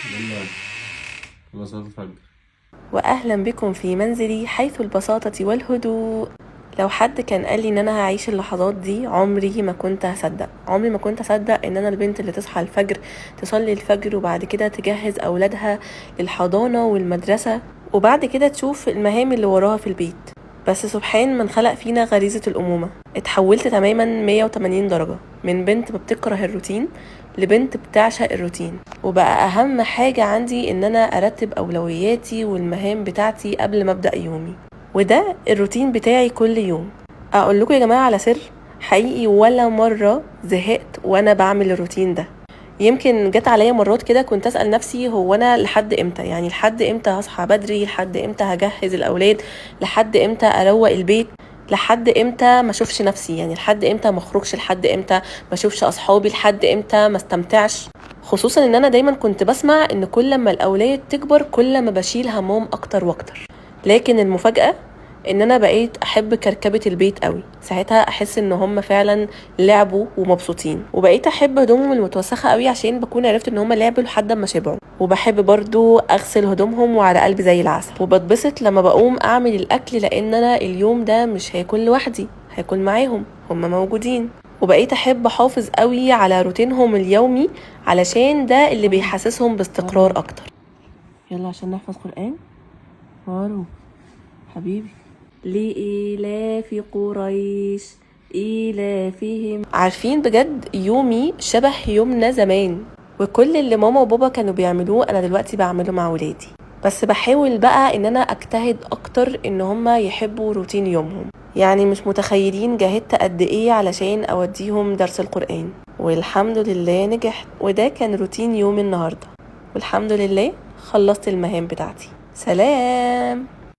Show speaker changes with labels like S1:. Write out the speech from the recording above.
S1: يلا يلا صلاة الفجر.
S2: واهلا بكم في منزلي حيث البساطة والهدوء. لو حد كان قال لي ان انا هعيش اللحظات دي عمري ما كنت هصدق ان انا البنت اللي تصحى الفجر تصلي الفجر وبعد كده تجهز اولادها للحضانة والمدرسة وبعد كده تشوف المهام اللي وراها في البيت. بس سبحان من خلق فينا غريزة الأمومة. اتحولت تماما 180 درجة من بنت بتكره الروتين لبنت بتعشق الروتين، وبقى أهم حاجة عندي إن أنا أرتب أولوياتي والمهام بتاعتي قبل ما أبدأ يومي، وده الروتين بتاعي كل يوم. أقول لكم يا جماعة على سر حقيقي، ولا مرة زهقت وأنا بعمل الروتين ده. يمكن جت عليا مرات كده كنت اسال نفسي هو انا لحد امتى، يعني لحد امتى هصحى بدري، لحد امتى هجهز الاولاد، لحد امتى اروق البيت، لحد امتى ما اشوفش نفسي، يعني لحد امتى ما اخرجش، لحد امتى ما اشوفش اصحابي، لحد امتى ما استمتعش. خصوصا ان انا دايما كنت بسمع ان كل ما الاولاد تكبر كل ما بشيل همهم اكتر واكتر. لكن المفاجأة ان انا بقيت احب كركبة البيت قوي، ساعتها احس ان هم فعلا لعبوا ومبسوطين، وبقيت احب هدومهم المتوسخة قوي عشان بكون عرفت ان هم لعبوا لحد ما شبعوا، وبحب برضو اغسل هدومهم وعلى قلبي زي العسل، وبتبسط لما بقوم اعمل الاكل لان انا اليوم ده مش هاكل لوحدي، هاكل معاهم هم موجودين. وبقيت احب احافظ قوي على روتينهم اليومي علشان ده اللي بيحسسهم باستقرار اكتر. يلا عشان نحفظ قرآن. مارو حبيبي. لإيلاف قريش إيلافهم. عارفين بجد يومي شبه يومنا زمان، وكل اللي ماما وبابا كانوا بيعملوه انا دلوقتي بعمله مع ولادي، بس بحاول بقى ان انا اجتهد اكتر ان هما يحبوا روتين يومهم. يعني مش متخيلين جاهدت قد ايه علشان اوديهم درس القرآن، والحمد لله نجحت، وده كان روتين يومي النهاردة، والحمد لله خلصت المهام بتاعتي. سلام.